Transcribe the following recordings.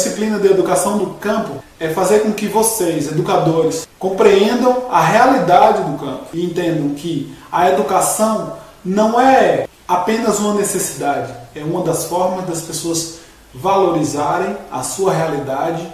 disciplina de educação do campo é fazer com que vocês, educadores, compreendam a realidade do campo e entendam que a educação não é apenas uma necessidade, é uma das formas das pessoas valorizarem a sua realidade,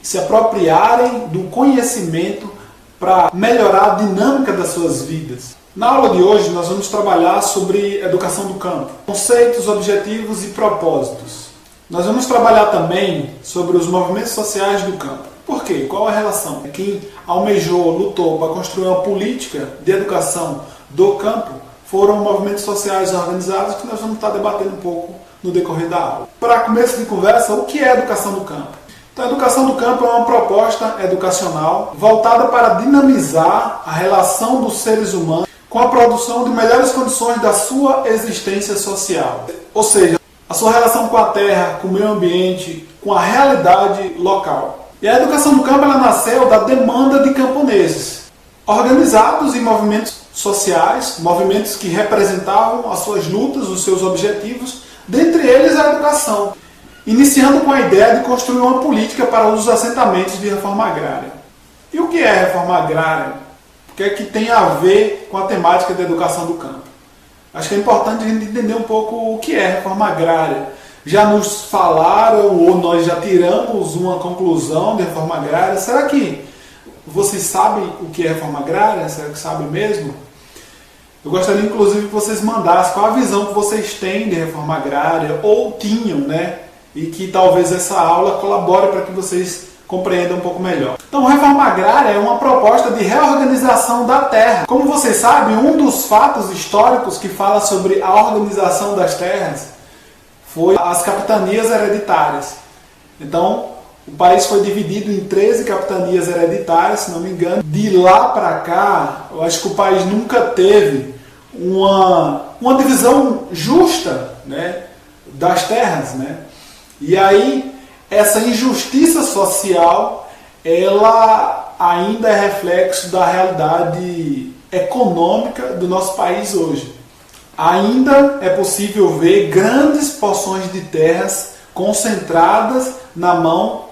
se apropriarem do conhecimento para melhorar a dinâmica das suas vidas. Na aula de hoje nós vamos trabalhar sobre educação do campo, conceitos, objetivos e propósitos. Nós vamos trabalhar também sobre os movimentos sociais do campo. Por quê? Qual a relação? Quem almejou, lutou para construir uma política de educação do campo foram movimentos sociais organizados que nós vamos estar debatendo um pouco no decorrer da aula. Para começo de conversa, o que é educação do campo? Então, a educação do campo é uma proposta educacional voltada para dinamizar a relação dos seres humanos com a produção de melhores condições da sua existência social. Ou seja, a sua relação com a terra, com o meio ambiente, com a realidade local. E a educação do campo ela nasceu da demanda de camponeses, organizados em movimentos sociais, movimentos que representavam as suas lutas, os seus objetivos, dentre eles a educação, iniciando com a ideia de construir uma política para os assentamentos de reforma agrária. E o que é reforma agrária? O que é que tem a ver com a temática da educação do campo? Acho que é importante a gente entender um pouco o que é reforma agrária. Já nos falaram ou nós já tiramos uma conclusão de reforma agrária. Será que vocês sabem o que é reforma agrária? Será que sabem mesmo? Eu gostaria inclusive que vocês mandassem qual a visão que vocês têm de reforma agrária ou tinham, né? E que talvez essa aula colabore para que vocês compreendam um pouco melhor. Então, reforma agrária é uma proposta de reorganização da terra. Como vocês sabem, um dos fatos históricos que fala sobre a organização das terras foi as capitanias hereditárias. Então, o país foi dividido em 13 capitanias hereditárias, se não me engano. De lá para cá, eu acho que o país nunca teve uma divisão justa, né, das terras, né? E aí, essa injustiça social, ela ainda é reflexo da realidade econômica do nosso país hoje. Ainda é possível ver grandes porções de terras concentradas na mão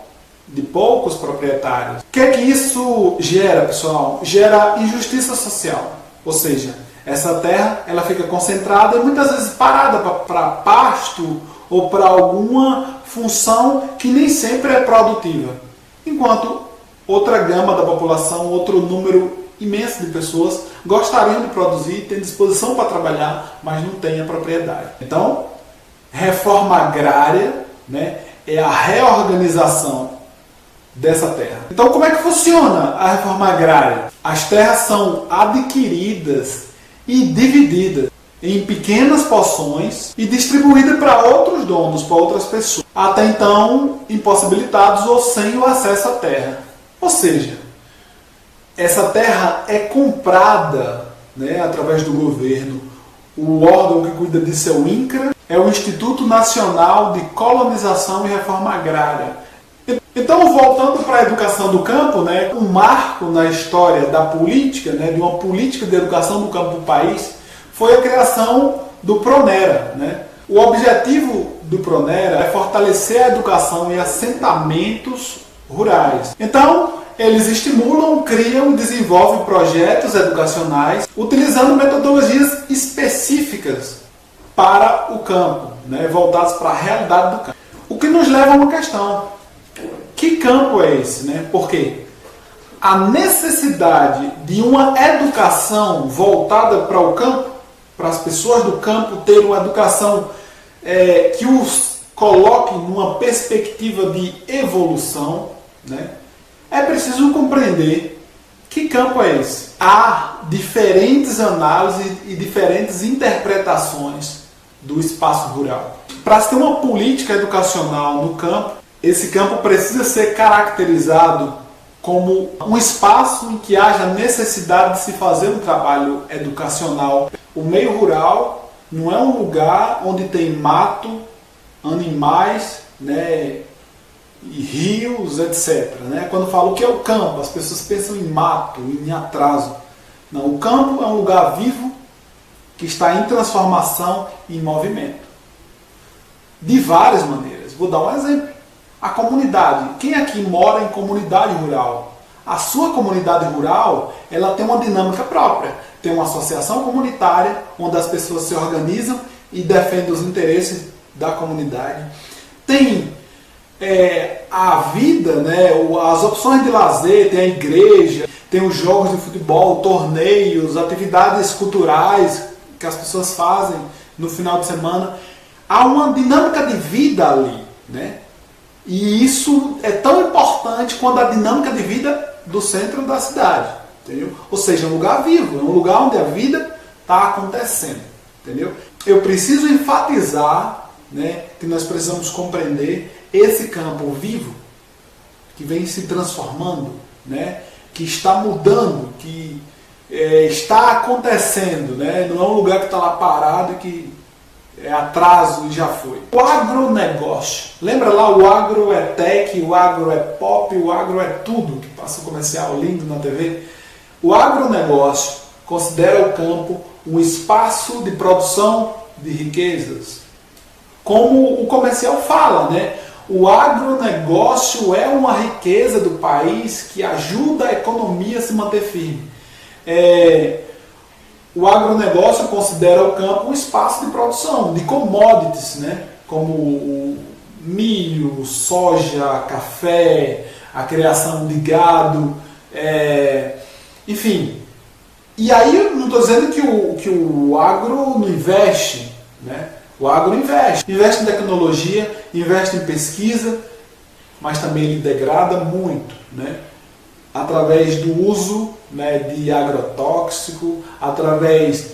de poucos proprietários. O que é que isso gera, pessoal? Gera injustiça social. Ou seja, essa terra ela fica concentrada e muitas vezes parada para pasto ou para alguma função que nem sempre é produtiva. Enquanto outra gama da população, outro número imenso de pessoas gostariam de produzir, têm disposição para trabalhar, mas não têm a propriedade. Então, reforma agrária, né, é a reorganização dessa terra. Então, como é que funciona a reforma agrária? As terras são adquiridas e divididas em pequenas porções e distribuídas para outros donos, para outras pessoas, até então impossibilitados ou sem o acesso à terra. Ou seja, essa terra é comprada, né, através do governo. O órgão que cuida disso é o INCRA, é o Instituto Nacional de Colonização e Reforma Agrária. Então, voltando para a educação do campo, né, um marco na história da política, né, de uma política de educação do campo do país, foi a criação do Pronera, né? O objetivo do Pronera é fortalecer a educação em assentamentos rurais. Então, eles estimulam, criam e desenvolvem projetos educacionais utilizando metodologias específicas para o campo, né? Voltados para a realidade do campo. O que nos leva a uma questão. Que campo é esse, né? Porque a necessidade de uma educação voltada para o campo, para as pessoas do campo terem uma educação que os coloque numa perspectiva de evolução, né? É preciso compreender que campo é esse. Há diferentes análises e diferentes interpretações do espaço rural. Para se ter uma política educacional no campo, esse campo precisa ser caracterizado como um espaço em que haja necessidade de se fazer um trabalho educacional. O meio rural não é um lugar onde tem mato, animais, né, e rios, etc. Né? Quando falo que é o campo, as pessoas pensam em mato, em atraso. Não, o campo é um lugar vivo que está em transformação e em movimento. De várias maneiras. Vou dar um exemplo. A comunidade. Quem aqui mora em comunidade rural? A sua comunidade rural, ela tem uma dinâmica própria. Tem uma associação comunitária, onde as pessoas se organizam e defendem os interesses da comunidade. Tem a vida, né, as opções de lazer, tem a igreja, tem os jogos de futebol, torneios, atividades culturais que as pessoas fazem no final de semana. Há uma dinâmica de vida ali, né? E isso é tão importante quanto a dinâmica de vida do centro da cidade, entendeu? Ou seja, é um lugar vivo, é um lugar onde a vida está acontecendo, entendeu? Eu preciso enfatizar, né, que nós precisamos compreender esse campo vivo que vem se transformando, né, que está mudando, que está acontecendo, né? Não é um lugar que está lá parado e que é atraso e já foi. O agronegócio. Lembra lá, o agro é tech, o agro é pop, o agro é tudo, que passa um comercial lindo na TV. O agronegócio considera o campo um espaço de produção de riquezas. Como o comercial fala, né? O agronegócio é uma riqueza do país que ajuda a economia a se manter firme. O agronegócio considera o campo um espaço de produção, de commodities, né? Como o milho, soja, café, a criação de gado, enfim. E aí eu não estou dizendo que o agro não investe, né? O agro investe em tecnologia, investe em pesquisa, mas também ele degrada muito, né? Através do uso, né, de agrotóxico, através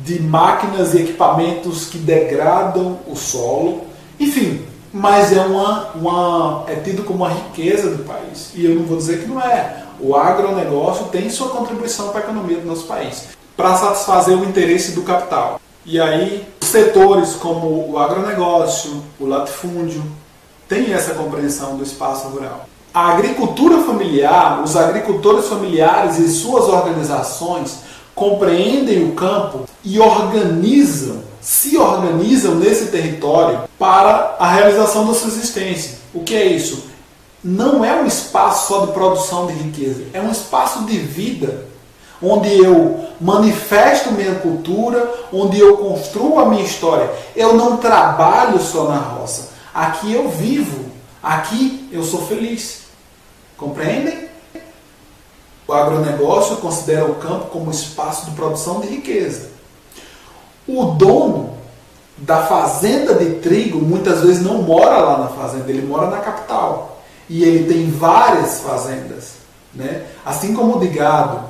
de máquinas e equipamentos que degradam o solo, enfim, mas é tido como uma riqueza do país. E eu não vou dizer que não é. O agronegócio tem sua contribuição para a economia do nosso país, para satisfazer o interesse do capital. E aí, setores como o agronegócio, o latifúndio, têm essa compreensão do espaço rural. A agricultura familiar, os agricultores familiares e suas organizações compreendem o campo e se organizam nesse território para a realização da subsistência. O que é isso? Não é um espaço só de produção de riqueza, é um espaço de vida, onde eu manifesto minha cultura, onde eu construo a minha história. Eu não trabalho só na roça. Aqui eu vivo, aqui eu sou feliz. Compreendem? O agronegócio considera o campo como espaço de produção de riqueza. O dono da fazenda de trigo muitas vezes não mora lá na fazenda, ele mora na capital. E ele tem várias fazendas, né? Assim como o de gado.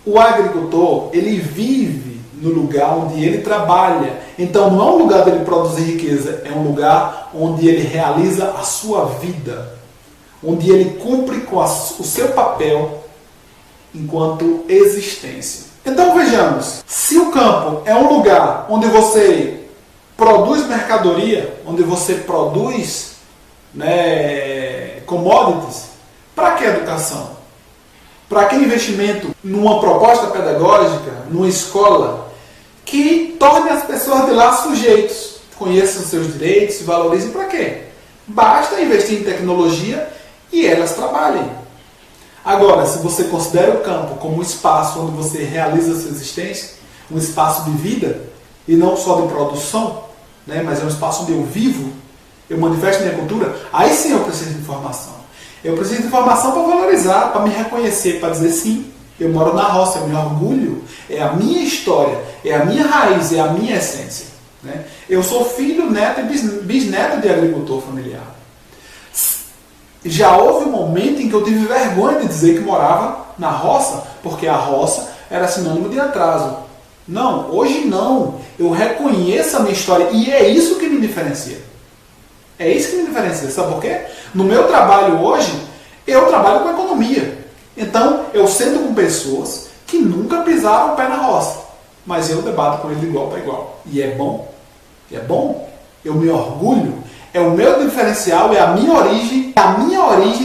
O agricultor, ele vive no lugar onde ele trabalha. Então não é um lugar dele produzir riqueza, é um lugar onde ele realiza a sua vida, onde ele cumpre com o seu papel enquanto existência. Então vejamos, se o campo é um lugar onde você produz mercadoria, onde você produz, né, commodities, para que educação? Para que investimento numa proposta pedagógica, numa escola, que torne as pessoas de lá sujeitos, conheçam seus direitos, valorizem? Para quê? Basta investir em tecnologia e elas trabalhem. Agora, se você considera o campo como um espaço onde você realiza a sua existência, um espaço de vida, e não só de produção, né, mas é um espaço onde eu vivo, eu manifesto minha cultura, aí sim eu preciso de informação. Eu preciso de informação para valorizar, para me reconhecer, para dizer sim, eu moro na roça, é meu orgulho, é a minha história, é a minha raiz, é a minha essência. Né? Eu sou filho, neto e bisneto de agricultor familiar. Já houve um momento em que eu tive vergonha de dizer que morava na roça, porque a roça era sinônimo de atraso. Não, hoje não. Eu reconheço a minha história e é isso que me diferencia. É isso que me diferencia. Sabe por quê? No meu trabalho hoje, eu trabalho com economia. Então, eu sento com pessoas que nunca pisaram o pé na roça. Mas eu debato com eles de igual para igual. E é bom. É bom. Eu me orgulho. É o meu diferencial, é a minha origem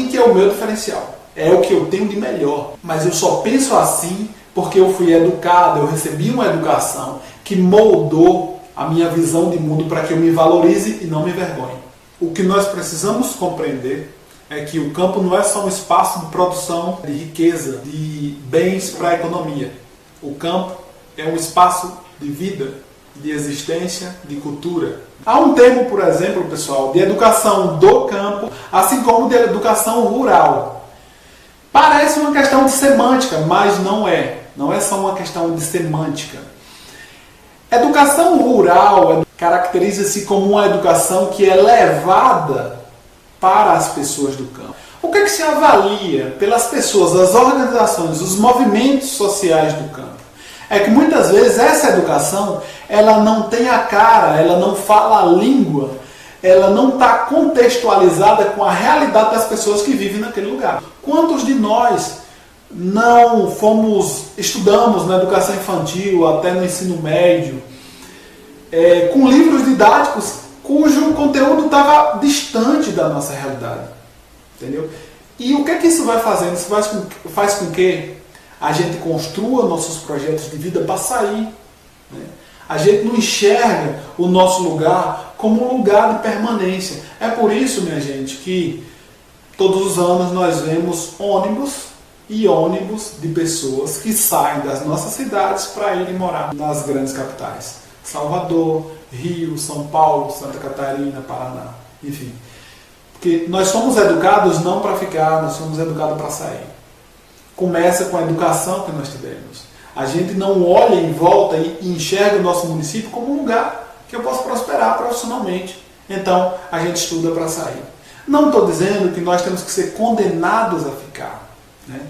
que é o meu diferencial. É o que eu tenho de melhor. Mas eu só penso assim porque eu fui educado, eu recebi uma educação que moldou a minha visão de mundo para que eu me valorize e não me envergonhe. o que nós precisamos compreender é que o campo não é só um espaço de produção de riqueza, de bens para a economia. O campo é um espaço de vida, de existência, de cultura. Há um termo, por exemplo, pessoal, de educação do campo, assim como de educação rural. Parece uma questão de semântica, mas não é. Não é só uma questão de semântica. Educação rural caracteriza-se como uma educação que é levada para as pessoas do campo. O que é que se avalia pelas pessoas, as organizações, os movimentos sociais do campo? É que muitas vezes essa educação, ela não tem a cara, ela não fala a língua, ela não está contextualizada com a realidade das pessoas que vivem naquele lugar. Quantos de nós não estudamos na educação infantil, até no ensino médio, com livros didáticos cujo conteúdo estava distante da nossa realidade? Entendeu? E o que é que isso vai fazendo? Isso faz com que a gente construa nossos projetos de vida para sair. Né? A gente não enxerga o nosso lugar como um lugar de permanência. É por isso, minha gente, que todos os anos nós vemos ônibus e ônibus de pessoas que saem das nossas cidades para irem morar nas grandes capitais. Salvador, Rio, São Paulo, Santa Catarina, Paraná, enfim. Porque nós somos educados não para ficar, nós somos educados para sair. Começa com a educação que nós tivemos. A gente não olha em volta e enxerga o nosso município como um lugar que eu posso prosperar profissionalmente. Então, a gente estuda para sair. Não estou dizendo que nós temos que ser condenados a ficar, né?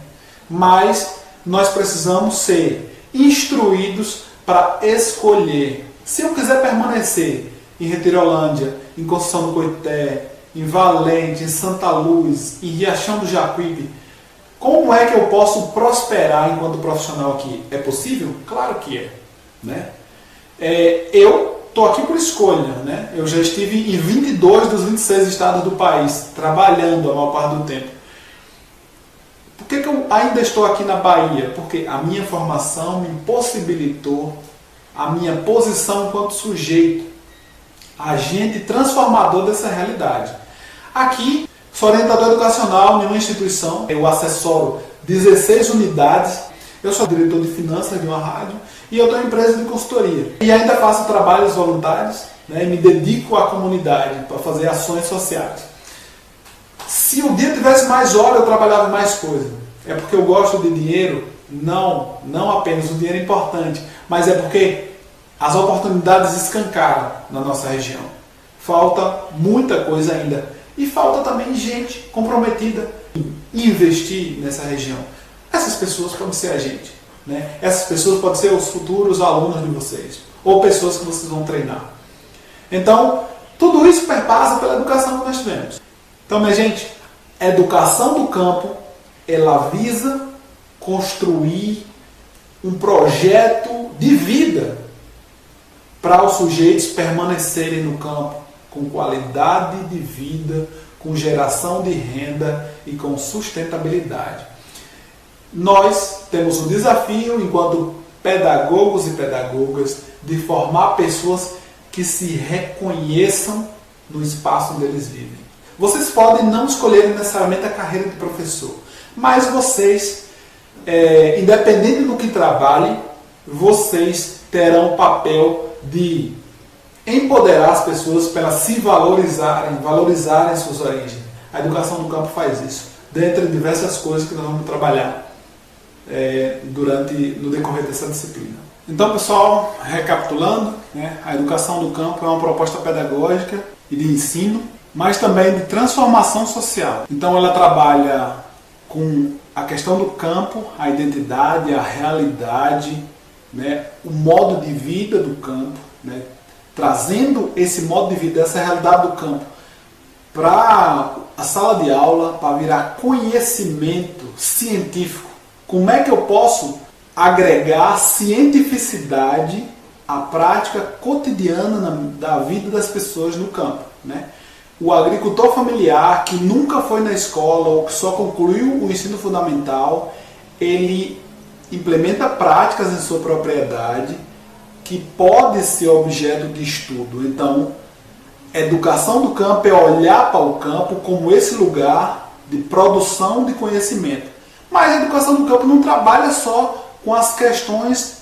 Mas nós precisamos ser instruídos para escolher. Se eu quiser permanecer em Retirolândia, em Conceição do Coité, em Valente, em Santa Luz, em Riachão do Jacuípe, como é que eu posso prosperar enquanto profissional aqui? É possível? Claro que é. Né? Eu estou aqui por escolha. Né? Eu já estive em 22 dos 26 estados do país, trabalhando a maior parte do tempo. Por que eu ainda estou aqui na Bahia? Porque a minha formação me possibilitou a minha posição enquanto sujeito, agente transformador dessa realidade. Aqui, sou orientador educacional em uma instituição, eu assessoro 16 unidades, eu sou diretor de finanças de uma rádio e eu tenho empresa de consultoria. E ainda faço trabalhos voluntários, né, e me dedico à comunidade para fazer ações sociais. Se o dia tivesse mais hora, eu trabalhava mais coisa. É porque eu gosto de dinheiro? Não apenas o dinheiro é importante, mas é porque as oportunidades escancaram na nossa região. Falta muita coisa ainda. E falta também gente comprometida em investir nessa região. Essas pessoas podem ser a gente. Né? Essas pessoas podem ser os futuros alunos de vocês. Ou pessoas que vocês vão treinar. Então, tudo isso perpassa pela educação que nós tivemos. Então, minha gente, a educação do campo, ela visa construir um projeto de vida para os sujeitos permanecerem no campo com qualidade de vida, com geração de renda e com sustentabilidade. Nós temos o desafio, enquanto pedagogos e pedagogas, de formar pessoas que se reconheçam no espaço onde eles vivem. Vocês podem não escolher necessariamente a carreira de professor, mas vocês, independente do que trabalhem, vocês terão o papel de empoderar as pessoas para elas se valorizarem suas origens. A educação do campo faz isso, dentre diversas coisas que nós vamos trabalhar no decorrer dessa disciplina. Então, pessoal, recapitulando, né, a educação do campo é uma proposta pedagógica e de ensino, mas também de transformação social. Então, ela trabalha com a questão do campo, a identidade, a realidade, né, o modo de vida do campo, né, trazendo esse modo de vida, essa realidade do campo para a sala de aula, para virar conhecimento científico. Como é que eu posso agregar cientificidade à prática cotidiana da vida das pessoas no campo? Né? O agricultor familiar que nunca foi na escola ou que só concluiu o ensino fundamental, ele implementa práticas em sua propriedade que pode ser objeto de estudo. Então, Educação do campo é olhar para o campo como esse lugar de produção de conhecimento. Mas a educação do campo não trabalha só com as questões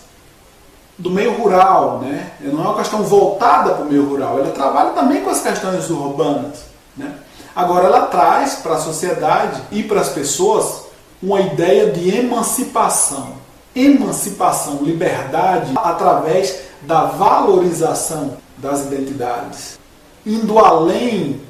do meio rural, né? Não é uma questão voltada para o meio rural, ela trabalha também com as questões urbanas, né? Agora ela traz para a sociedade e para as pessoas uma ideia de emancipação. Emancipação, liberdade, através da valorização das identidades, indo além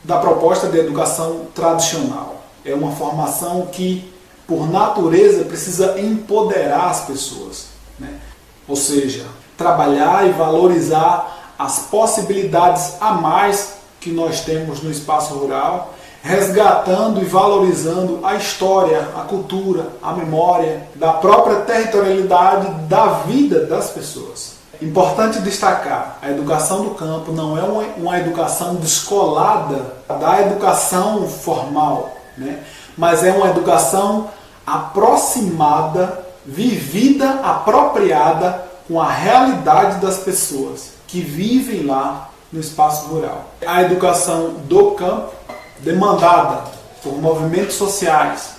da proposta de educação tradicional. É uma formação que, por natureza, precisa empoderar as pessoas, né? Ou seja, trabalhar e valorizar as possibilidades a mais que nós temos no espaço rural, resgatando e valorizando a história, a cultura, a memória, da própria territorialidade da vida das pessoas. Importante destacar, a educação do campo não é uma educação descolada da educação formal, né? Mas é uma educação aproximada, vivida, apropriada com a realidade das pessoas que vivem lá no espaço rural. A educação do campo, demandada por movimentos sociais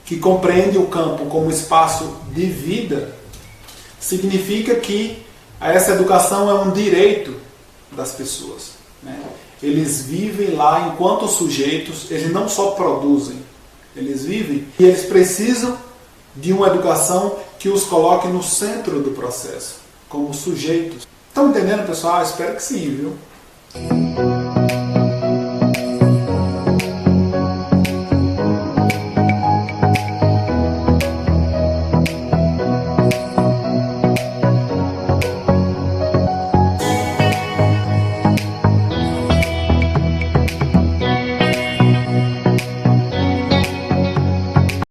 que compreendem o campo como espaço de vida, significa que essa educação é um direito das pessoas, né? Eles vivem lá enquanto sujeitos, eles não só produzem, eles vivem e eles precisam de uma educação que os coloque no centro do processo, como sujeitos. Estão entendendo, pessoal? Espero que sim, viu?